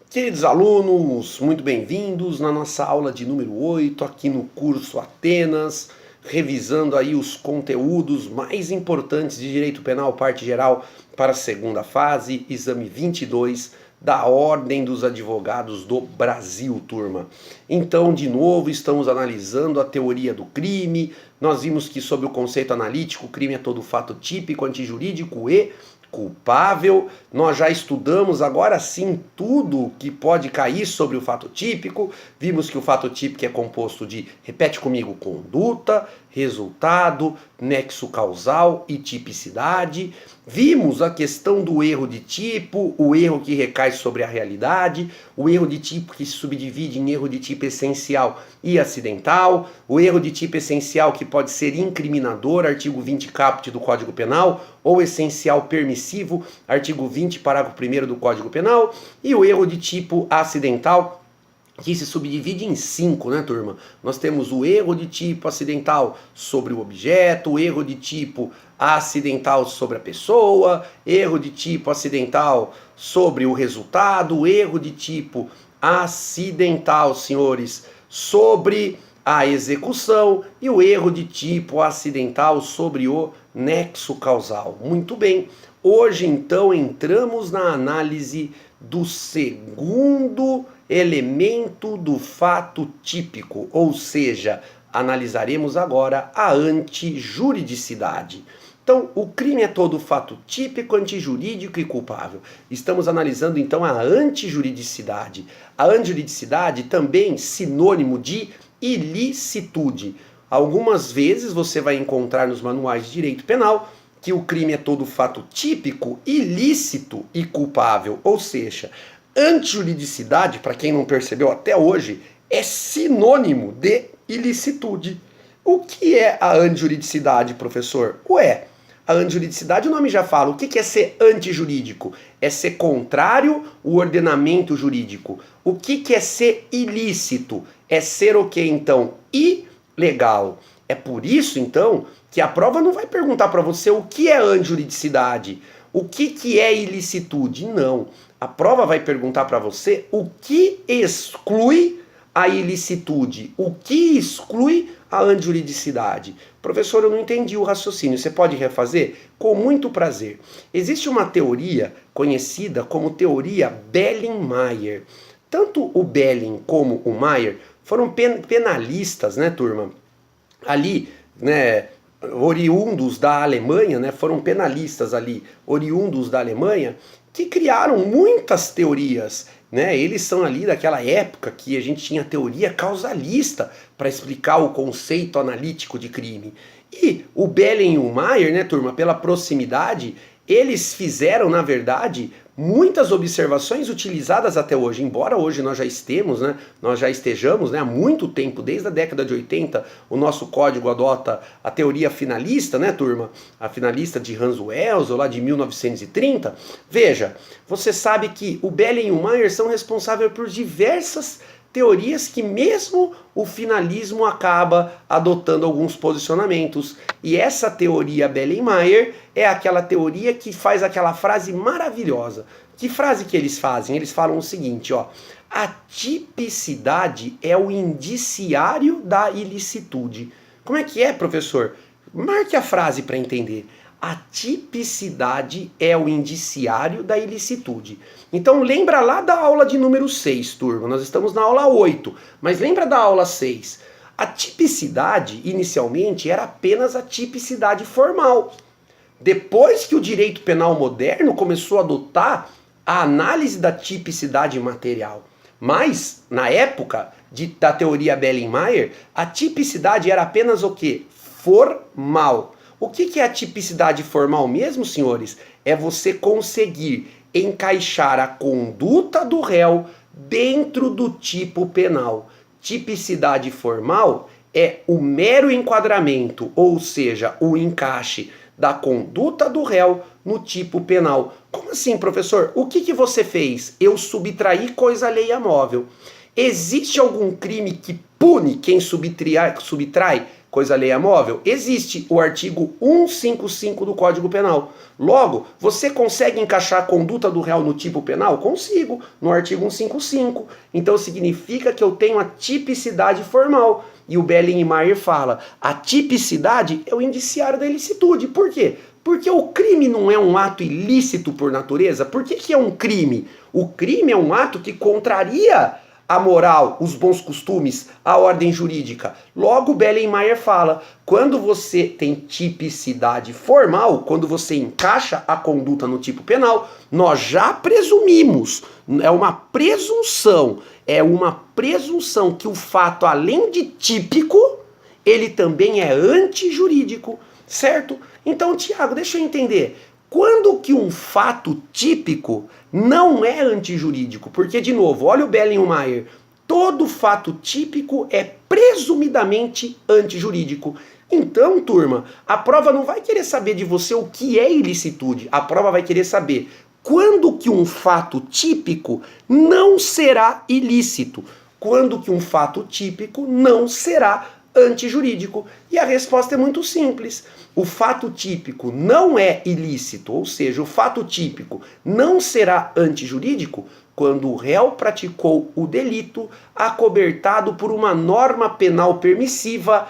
Queridos alunos, muito bem-vindos na nossa aula de número 8, aqui no curso Atenas, revisando aí os conteúdos mais importantes de Direito Penal, parte geral, para a segunda fase, exame 22 da Ordem dos Advogados do Brasil, turma. Então, de novo, estamos analisando a teoria do crime. Nós vimos que, sob o conceito analítico, o crime é todo fato típico, antijurídico e culpável. Nós já estudamos agora sim tudo que pode cair sobre o fato típico. Vimos que o fato típico é composto de, repete comigo, conduta, resultado, nexo causal e tipicidade. Vimos a questão do erro de tipo, o erro que recai sobre a realidade, o erro de tipo que se subdivide em erro de tipo essencial e acidental, o erro de tipo essencial que pode ser incriminador, artigo 20 caput do Código Penal, ou essencial permissivo, artigo 20, parágrafo 1º do Código Penal, e o erro de tipo acidental, que se subdivide em 5, né, turma? Nós temos o erro de tipo acidental sobre o objeto, o erro de tipo acidental sobre a pessoa, erro de tipo acidental sobre o resultado, erro de tipo acidental, senhores, sobre a execução e o erro de tipo acidental sobre o nexo causal. Muito bem, hoje então entramos na análise do segundo elemento do fato típico, ou seja, analisaremos agora a antijuridicidade. Então, o crime é todo fato típico, antijurídico e culpável. Estamos analisando então a antijuridicidade. A antijuridicidade também sinônimo de ilicitude. Algumas vezes você vai encontrar nos manuais de direito penal que o crime é todo fato típico, ilícito e culpável, ou seja, antijuridicidade, para quem não percebeu até hoje, é sinônimo de ilicitude. O que é a antijuridicidade, professor? Ué, a antijuridicidade, o nome já fala. O que é ser antijurídico? É ser contrário ao ordenamento jurídico. O que é ser ilícito? É ser o que, então? Ilegal. É por isso, então, que a prova não vai perguntar para você o que é antijuridicidade, o que é ilicitude. Não. A prova vai perguntar para você o que exclui a ilicitude, o que exclui a antijuridicidade. Professor, eu não entendi o raciocínio. Você pode refazer? Com muito prazer. Existe uma teoria conhecida como teoria Belling-Mayer. Tanto o Belling como o Mayer foram penalistas, né, turma? Ali, né, oriundos da Alemanha, né, foram penalistas ali, oriundos da Alemanha, que criaram muitas teorias, né? Eles são ali daquela época que a gente tinha teoria causalista para explicar o conceito analítico de crime. E o Belling e o Mayer, né, turma, pela proximidade, eles fizeram, na verdade, muitas observações utilizadas até hoje, embora hoje nós já estejamos, há muito tempo, desde a década de 80, o nosso código adota a teoria finalista, né, turma? A finalista de Hans Wells, lá de 1930. Veja, você sabe que o Belling e o Mayer são responsáveis por diversas teorias que mesmo o finalismo acaba adotando alguns posicionamentos. E essa teoria Belling-Mayer é aquela teoria que faz aquela frase maravilhosa. Que frase que eles fazem? Eles falam o seguinte, ó: a tipicidade é o indiciário da ilicitude. Como é que é, professor? Marque a frase para entender. A tipicidade é o indiciário da ilicitude. Então lembra lá da aula de número 6, turma. Nós estamos na aula 8, mas lembra da aula 6. A tipicidade, inicialmente, era apenas a tipicidade formal. Depois que o direito penal moderno começou a adotar a análise da tipicidade material. Mas, na época da teoria Belling-Mayer, a tipicidade era apenas o quê? Formal. O que é a tipicidade formal mesmo, senhores? É você conseguir encaixar a conduta do réu dentro do tipo penal. Tipicidade formal é o mero enquadramento, ou seja, o encaixe da conduta do réu no tipo penal. Como assim, professor? O que você fez? Eu subtraí coisa alheia móvel. Existe algum crime que pune quem subtrai coisa alheia móvel? Existe o artigo 155 do Código Penal. Logo, você consegue encaixar a conduta do réu no tipo penal? Consigo, no artigo 155. Então significa que eu tenho a tipicidade formal. E o Belling-Mayer fala, a tipicidade é o indiciário da ilicitude. Por quê? Porque o crime não é um ato ilícito por natureza. Por que é um crime? O crime é um ato que contraria a moral, os bons costumes, a ordem jurídica. Logo, Belling-Mayer fala, quando você tem tipicidade formal, quando você encaixa a conduta no tipo penal, nós já presumimos, é uma presunção que o fato, além de típico, ele também é antijurídico, certo? Então, Tiago, deixa eu entender. Quando que um fato típico não é antijurídico? Porque, de novo, olha o Belling-Mayer, todo fato típico é presumidamente antijurídico. Então, turma, a prova não vai querer saber de você o que é ilicitude, a prova vai querer saber quando que um fato típico não será ilícito, quando que um fato típico não será antijurídico. E a resposta é muito simples. O fato típico não é ilícito, ou seja, o fato típico não será antijurídico quando o réu praticou o delito acobertado por uma norma penal permissiva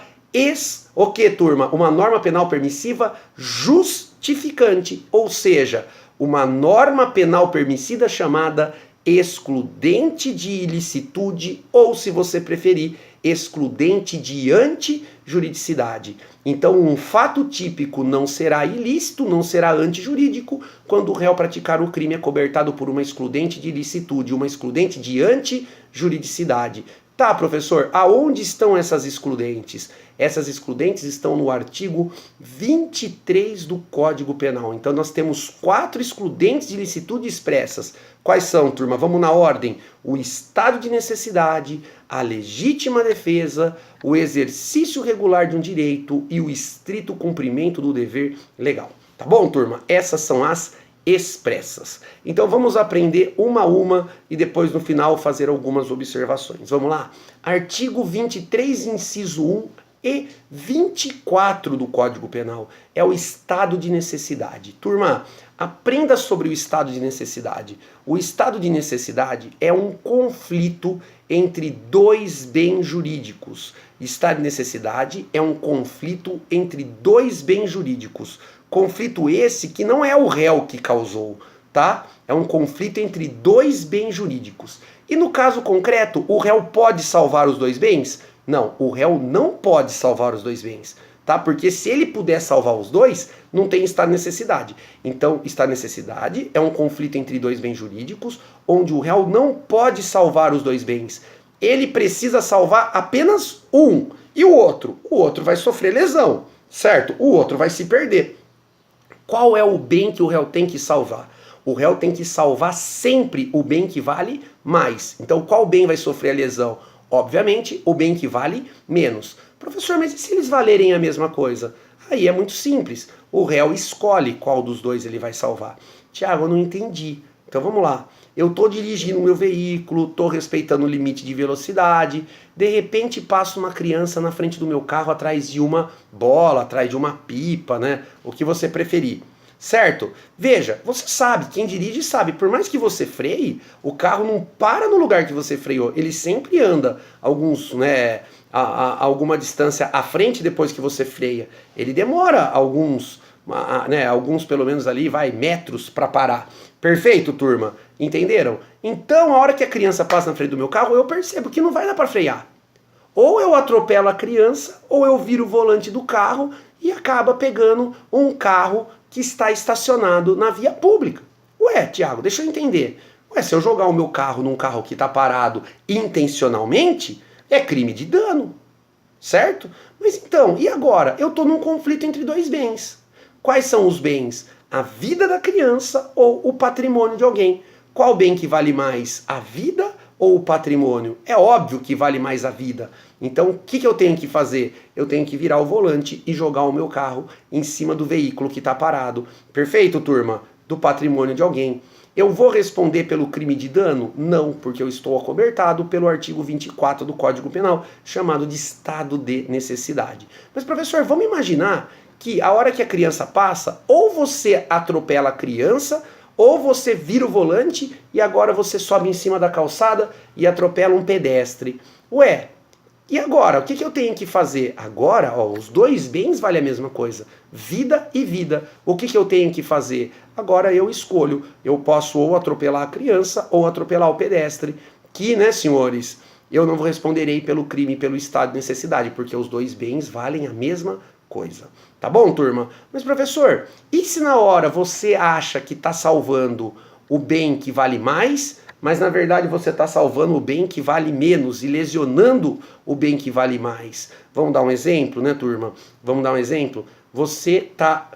o que, turma? Uma norma penal permissiva justificante, ou seja, uma norma penal permissiva chamada excludente de ilicitude, ou, se você preferir, excludente de antijuridicidade. Então, um fato típico não será ilícito, não será antijurídico, quando o réu praticar o crime acobertado por uma excludente de ilicitude, uma excludente de antijuridicidade. Tá, professor, aonde estão essas excludentes? Essas excludentes estão no artigo 23 do Código Penal. Então nós temos 4 excludentes de ilicitude expressas. Quais são, turma? Vamos na ordem. O estado de necessidade, a legítima defesa, o exercício regular de um direito e o estrito cumprimento do dever legal. Tá bom, turma? Essas são as expressas. Então vamos aprender uma a uma e depois no final fazer algumas observações. Vamos lá? Artigo 23, inciso 1 e 24 do Código Penal. É o estado de necessidade. Turma, aprenda sobre o estado de necessidade. O estado de necessidade é um conflito entre dois bens jurídicos. Estado de necessidade é um conflito entre dois bens jurídicos. Conflito esse que não é o réu que causou, tá? É um conflito entre dois bens jurídicos. E no caso concreto, o réu pode salvar os dois bens? Não, o réu não pode salvar os dois bens, tá? Porque se ele puder salvar os dois, não tem estado de necessidade. Então, estado de necessidade é um conflito entre dois bens jurídicos, onde o réu não pode salvar os dois bens. Ele precisa salvar apenas um. E o outro? O outro vai sofrer lesão, certo? O outro vai se perder. Qual é o bem que o réu tem que salvar? O réu tem que salvar sempre o bem que vale mais. Então, qual bem vai sofrer a lesão? Obviamente, o bem que vale menos. Professor, mas e se eles valerem a mesma coisa? Aí é muito simples. O réu escolhe qual dos dois ele vai salvar. Tiago, eu não entendi. Então vamos lá. Eu estou dirigindo o meu veículo, estou respeitando o limite de velocidade, de repente passa uma criança na frente do meu carro atrás de uma bola, atrás de uma pipa, né? O que você preferir. Certo? Veja, você sabe, quem dirige sabe, por mais que você freie, o carro não para no lugar que você freou, ele sempre anda alguma distância à frente depois que você freia. Ele demora alguns pelo menos ali, metros para parar. Perfeito, turma? Entenderam? Então, a hora que a criança passa na frente do meu carro, eu percebo que não vai dar para frear. Ou eu atropelo a criança, ou eu viro o volante do carro e acaba pegando um carro que está estacionado na via pública. Ué, Tiago, deixa eu entender. Ué, se eu jogar o meu carro num carro que está parado intencionalmente, é crime de dano, certo? Mas então, e agora? Eu estou num conflito entre dois bens. Quais são os bens? A vida da criança ou o patrimônio de alguém? Qual bem que vale mais? A vida ou o patrimônio? É óbvio que vale mais a vida. Então, o que eu tenho que fazer? Eu tenho que virar o volante e jogar o meu carro em cima do veículo que está parado. Perfeito, turma? Do patrimônio de alguém. Eu vou responder pelo crime de dano? Não, porque eu estou acobertado pelo artigo 24 do Código Penal, chamado de estado de necessidade. Mas, professor, vamos imaginar que a hora que a criança passa, ou você atropela a criança, ou você vira o volante e agora você sobe em cima da calçada e atropela um pedestre. Ué, e agora? O que eu tenho que fazer? Agora, ó, os dois bens valem a mesma coisa. Vida e vida. O que eu tenho que fazer? Agora eu escolho. Eu posso ou atropelar a criança ou atropelar o pedestre. Que, né, senhores, eu não responderei pelo crime, pelo estado de necessidade, porque os dois bens valem a mesma coisa. Tá bom, turma? Mas, professor, e se na hora você acha que está salvando o bem que vale mais, mas na verdade você está salvando o bem que vale menos e lesionando o bem que vale mais? Vamos dar um exemplo, né, turma? Vamos dar um exemplo? Você está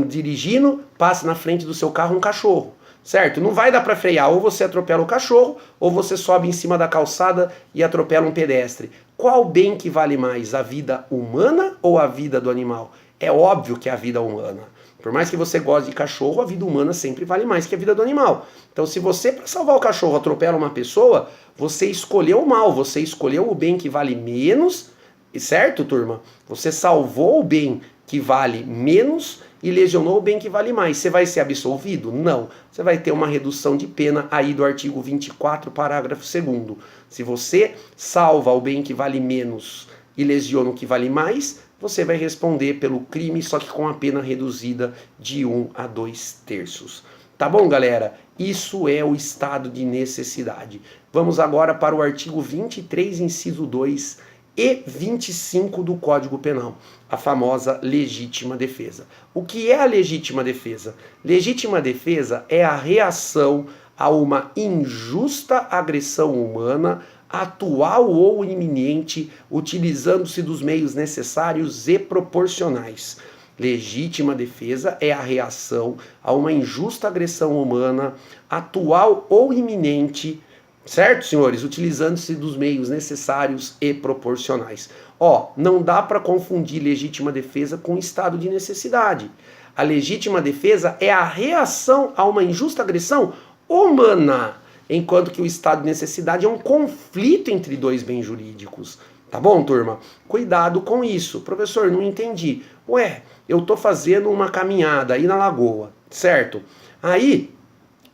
dirigindo, passa na frente do seu carro um cachorro, certo? Não vai dar para frear, ou você atropela o cachorro, ou você sobe em cima da calçada e atropela um pedestre. Qual bem que vale mais, a vida humana ou a vida do animal? É óbvio que é a vida humana. Por mais que você goste de cachorro, a vida humana sempre vale mais que a vida do animal. Então, se você, para salvar o cachorro, atropela uma pessoa, você escolheu o mal, você escolheu o bem que vale menos, certo, turma? Você salvou o bem que vale menos e lesionou o bem que vale mais. Você vai ser absolvido? Não. Você vai ter uma redução de pena aí do artigo 24, parágrafo 2º. Se você salva o bem que vale menos e lesiona o que vale mais, você vai responder pelo crime, só que com a pena reduzida de 1 a 2/3. Tá bom, galera? Isso é o estado de necessidade. Vamos agora para o artigo 23, inciso 2 e 25 do Código Penal, a famosa legítima defesa. O que é a legítima defesa? Legítima defesa é a reação a uma injusta agressão humana, atual ou iminente, utilizando-se dos meios necessários e proporcionais. Legítima defesa é a reação a uma injusta agressão humana, atual ou iminente, certo, senhores? Utilizando-se dos meios necessários e proporcionais. Ó, não dá para confundir legítima defesa com estado de necessidade. A legítima defesa é a reação a uma injusta agressão humana, enquanto que o estado de necessidade é um conflito entre dois bens jurídicos. Tá bom, turma? Cuidado com isso. Professor, não entendi. Ué, eu tô fazendo uma caminhada aí na lagoa, certo? Aí,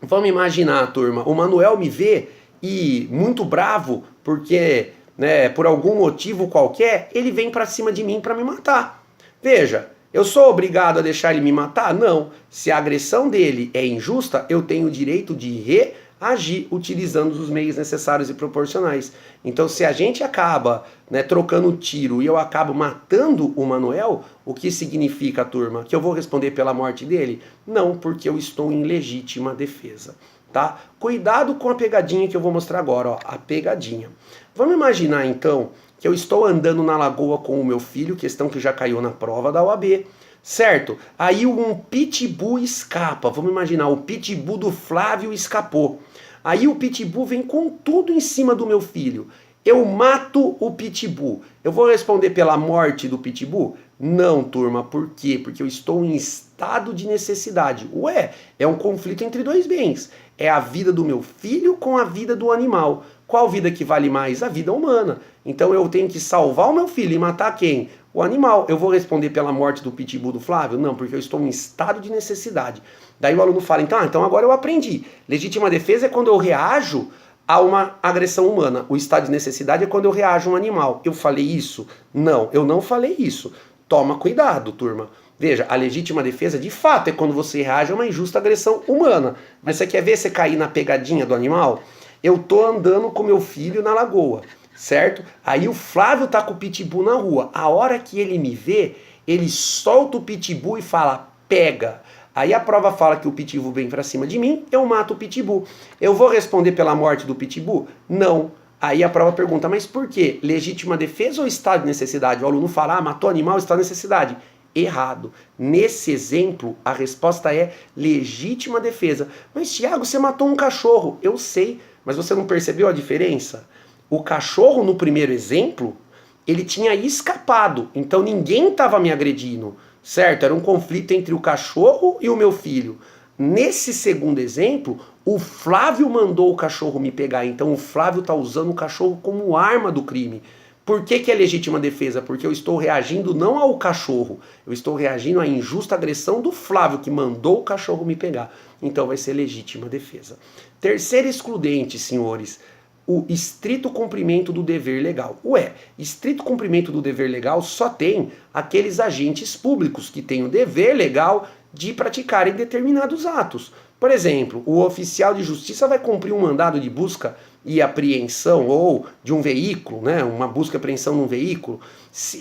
vamos imaginar, turma, o Manuel me vê e muito bravo porque, né, por algum motivo qualquer, ele vem pra cima de mim pra me matar. Veja, eu sou obrigado a deixar ele me matar? Não. Se a agressão dele é injusta, eu tenho o direito de reagir utilizando os meios necessários e proporcionais. Então, se a gente acaba, né, trocando tiro e eu acabo matando o Manuel, o que significa, turma? Que eu vou responder pela morte dele? Não, porque eu estou em legítima defesa. Tá? Cuidado com a pegadinha que eu vou mostrar agora, ó, a pegadinha. Vamos imaginar então que eu estou andando na lagoa com o meu filho, questão que já caiu na prova da OAB, certo? Aí um pitbull escapa, vamos imaginar, o pitbull do Flávio escapou. Aí o pitbull vem com tudo em cima do meu filho. Eu mato o pitbull. Eu vou responder pela morte do pitbull? Não, turma. Por quê? Porque eu estou em estado de necessidade. Ué, é um conflito entre dois bens. É a vida do meu filho com a vida do animal. Qual vida que vale mais? A vida humana. Então eu tenho que salvar o meu filho e matar quem? O animal. Eu vou responder pela morte do pitbull do Flávio? Não, porque eu estou em estado de necessidade. Daí o aluno fala, então agora eu aprendi. Legítima defesa é quando eu reajo a uma agressão humana. O estado de necessidade é quando eu reajo a um animal. Eu falei isso? Não, eu não falei isso. Toma cuidado, turma. Veja, a legítima defesa, de fato, é quando você reage a uma injusta agressão humana. Mas você quer ver você cair na pegadinha do animal? Eu tô andando com meu filho na lagoa, certo? Aí o Flávio tá com o pitbull na rua. A hora que ele me vê, ele solta o pitbull e fala, pega. Aí a prova fala que o pitbull vem pra cima de mim, eu mato o pitbull. Eu vou responder pela morte do pitbull? Não. Aí a prova pergunta, mas por quê? Legítima defesa ou estado de necessidade? O aluno fala, matou animal, estado de necessidade. Errado. Nesse exemplo, a resposta é legítima defesa. Mas, Thiago, você matou um cachorro. Eu sei, mas você não percebeu a diferença? O cachorro, no primeiro exemplo, ele tinha escapado. Então ninguém estava me agredindo, certo? Era um conflito entre o cachorro e o meu filho. Nesse segundo exemplo, O Flávio mandou o cachorro me pegar, então o Flávio está usando o cachorro como arma do crime. Por que é legítima defesa? Porque eu estou reagindo não ao cachorro, eu estou reagindo à injusta agressão do Flávio, que mandou o cachorro me pegar. Então vai ser legítima defesa. Terceiro excludente, senhores, o estrito cumprimento do dever legal. Ué, estrito cumprimento do dever legal só tem aqueles agentes públicos que têm o dever legal de praticarem determinados atos. Por exemplo, o oficial de justiça vai cumprir um mandado de busca e apreensão ou de um veículo, né, uma busca e apreensão num veículo.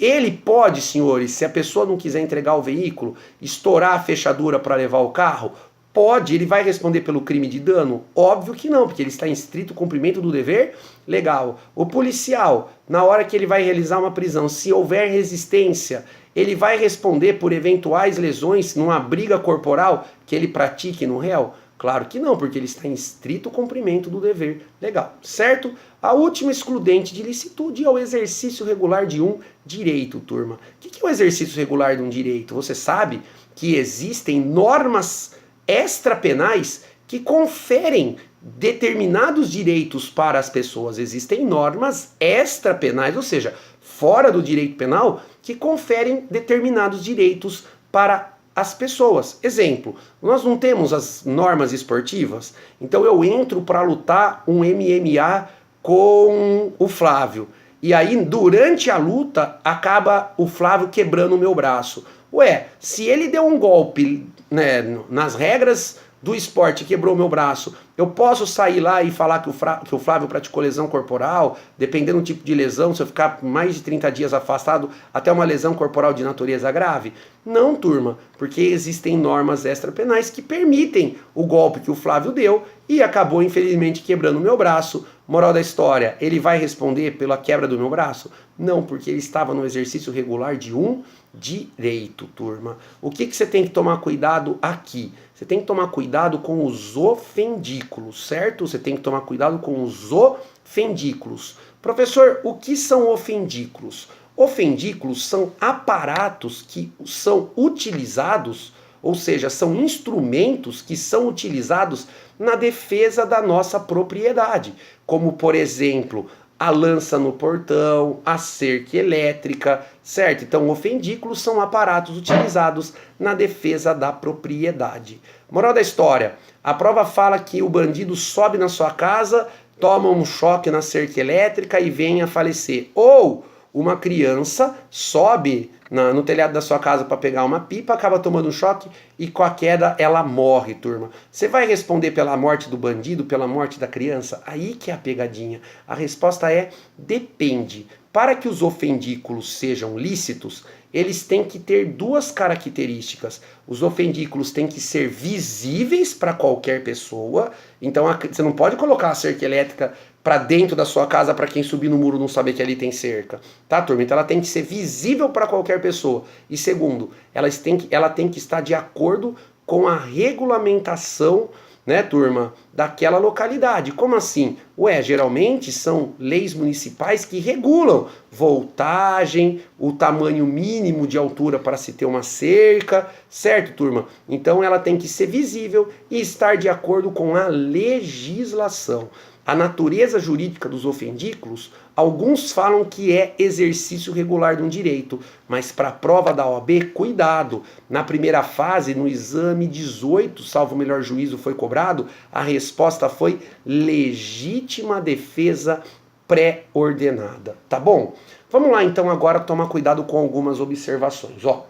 Ele pode, senhores, se a pessoa não quiser entregar o veículo, estourar a fechadura para levar o carro? Pode, ele vai responder pelo crime de dano? Óbvio que não, porque ele está em estrito cumprimento do dever legal. O policial, na hora que ele vai realizar uma prisão, se houver resistência, ele vai responder por eventuais lesões numa briga corporal que ele pratique no réu? Claro que não, porque ele está em estrito cumprimento do dever legal, certo? A última excludente de licitude é o exercício regular de um direito, turma. O que é o exercício regular de um direito? Você sabe que existem normas extrapenais que conferem determinados direitos para as pessoas. Existem normas extrapenais, ou seja, fora do direito penal, que conferem determinados direitos para as pessoas. Exemplo, nós não temos as normas esportivas, então eu entro para lutar um MMA com o Flávio. E aí, durante a luta, acaba o Flávio quebrando o meu braço. Ué, se ele deu um golpe, né, nas regras do esporte, quebrou meu braço, eu posso sair lá e falar que o Flávio praticou lesão corporal, dependendo do tipo de lesão, se eu ficar mais de 30 dias afastado, até uma lesão corporal de natureza grave? Não, turma, porque existem normas extrapenais que permitem o golpe que o Flávio deu e acabou, infelizmente, quebrando o meu braço. Moral da história, ele vai responder pela quebra do meu braço? Não, porque ele estava no exercício regular de um direito, turma. O que você tem que tomar cuidado aqui? Você tem que tomar cuidado com os ofendículos, certo? Você tem que tomar cuidado com os ofendículos. Professor, o que são ofendículos? Ofendículos são aparatos que são utilizados, ou seja, são instrumentos que são utilizados na defesa da nossa propriedade, como, por exemplo, a lança no portão, a cerca elétrica, certo? Então, ofendículos são aparatos utilizados na defesa da propriedade. Moral da história, a prova fala que o bandido sobe na sua casa, toma um choque na cerca elétrica e vem a falecer. Ou uma criança sobe no telhado da sua casa para pegar uma pipa, acaba tomando um choque e com a queda ela morre, turma. Você vai responder pela morte do bandido, pela morte da criança? Aí que é a pegadinha. A resposta é depende. Para que os ofendículos sejam lícitos, eles têm que ter duas características. Os ofendículos têm que ser visíveis para qualquer pessoa. Então você não pode colocar a cerca elétrica para dentro da sua casa para quem subir no muro não saber que ali tem cerca. Tá, turma? Então ela tem que ser visível para qualquer pessoa. E segundo, ela tem que estar de acordo com a regulamentação, né, turma, daquela localidade. Como assim? Ué, geralmente são leis municipais que regulam voltagem, o tamanho mínimo de altura para se ter uma cerca, certo, turma? Então ela tem que ser visível e estar de acordo com a legislação. A natureza jurídica dos ofendículos, alguns falam que é exercício regular de um direito, mas para a prova da OAB, cuidado. Na primeira fase, no exame 18, salvo o melhor juízo, foi cobrado, a resposta foi legítima defesa pré-ordenada, tá bom? Vamos lá então agora tomar cuidado com algumas observações. Ó,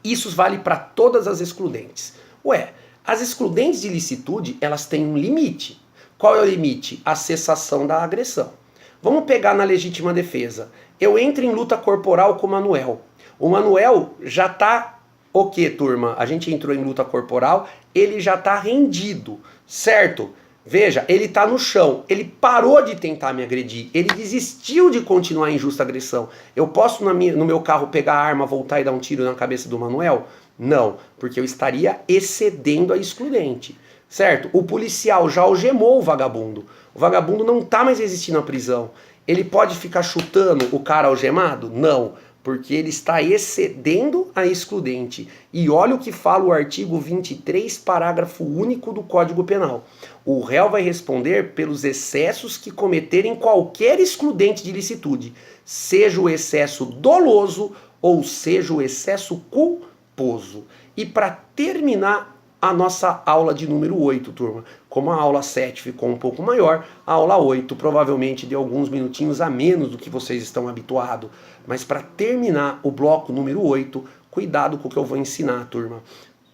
isso vale para todas as excludentes. Ué, as excludentes de licitude, elas têm um limite. Qual é o limite? A cessação da agressão. Vamos pegar na legítima defesa. Eu entro em luta corporal com o Manuel. O Manuel já está o quê, turma? A gente entrou em luta corporal, ele já está rendido, certo? Veja, ele está no chão, ele parou de tentar me agredir, ele desistiu de continuar a injusta agressão. Eu posso no meu carro pegar a arma, voltar e dar um tiro na cabeça do Manuel? Não, porque eu estaria excedendo a excludente. Certo? O policial já algemou o vagabundo. O vagabundo não está mais existindo na prisão. Ele pode ficar chutando o cara algemado? Não. porque ele está excedendo a excludente. E olha o que fala o artigo 23, parágrafo único do Código Penal. O réu vai responder pelos excessos que cometerem qualquer excludente de licitude, seja o excesso doloso ou seja o excesso culposo. E para terminar a nossa aula de número 8, turma. Como a aula 7 ficou um pouco maior, a aula 8 provavelmente deu alguns minutinhos a menos do que vocês estão habituados. Mas para terminar o bloco número 8, cuidado com o que eu vou ensinar, turma.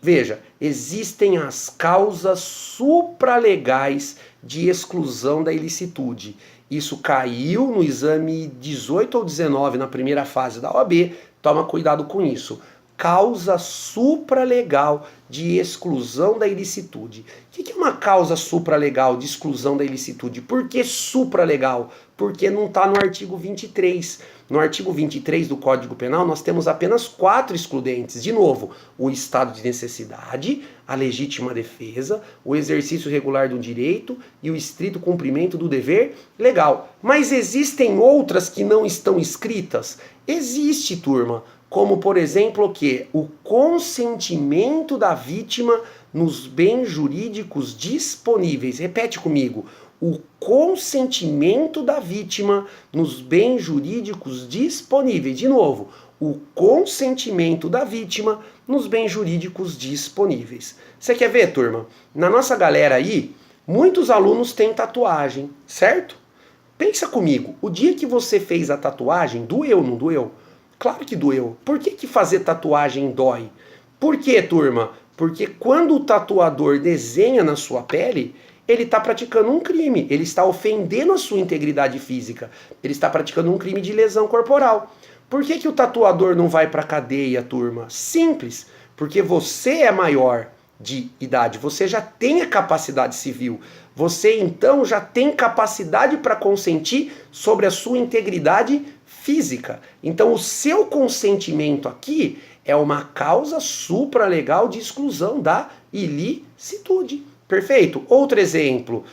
Veja, existem as causas supralegais de exclusão da ilicitude. Isso caiu no exame 18 ou 19 na primeira fase da OAB, toma cuidado com isso. Causa supralegal de exclusão da ilicitude. O que é uma causa supralegal de exclusão da ilicitude? Por que supralegal? Porque não está no artigo 23. No artigo 23 do Código Penal, nós temos apenas 4 excludentes. De novo, o estado de necessidade, a legítima defesa, o exercício regular do direito e o estrito cumprimento do dever legal. Mas existem outras que não estão escritas? Existe, turma. Como, por exemplo, o quê? O consentimento da vítima nos bens jurídicos disponíveis. Repete comigo. O consentimento da vítima nos bens jurídicos disponíveis. De novo, o consentimento da vítima nos bens jurídicos disponíveis. Você quer ver, turma? Na nossa galera aí, muitos alunos têm tatuagem, certo? Pensa comigo, o dia que você fez a tatuagem, doeu, não doeu? Claro que doeu. Por que fazer tatuagem dói? Por quê, turma? Porque quando o tatuador desenha na sua pele, ele está praticando um crime. Ele está ofendendo a sua integridade física. Ele está praticando um crime de lesão corporal. Por que o tatuador não vai para a cadeia, turma? Simples. Porque você é maior de idade. Você já tem a capacidade civil. Você, então, já tem capacidade para consentir sobre a sua integridade física. Então, o seu consentimento aqui é uma causa supralegal de exclusão da ilicitude. Perfeito? Outro exemplo.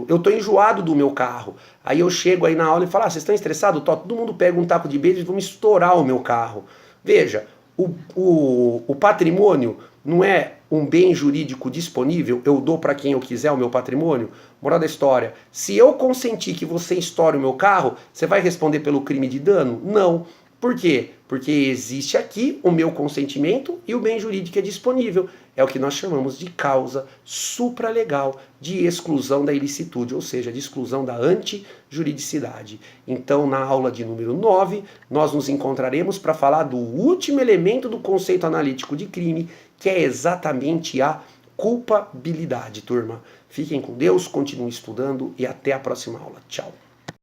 Eu tô enjoado do meu carro. Aí eu chego aí na aula e falo, vocês estão estressados? Todo mundo pega um taco de beisebol e vamos estourar o meu carro. Veja, o patrimônio não é um bem jurídico disponível, eu dou para quem eu quiser o meu patrimônio. Moral da história, se eu consentir que você estoure o meu carro, você vai responder pelo crime de dano? Não. Por quê? Porque existe aqui o meu consentimento e o bem jurídico é disponível. É o que nós chamamos de causa supralegal de exclusão da ilicitude, ou seja, de exclusão da antijuridicidade. Então, na aula de número 9, nós nos encontraremos para falar do último elemento do conceito analítico de crime, que é exatamente a culpabilidade, turma. Fiquem com Deus, continuem estudando e até a próxima aula. Tchau.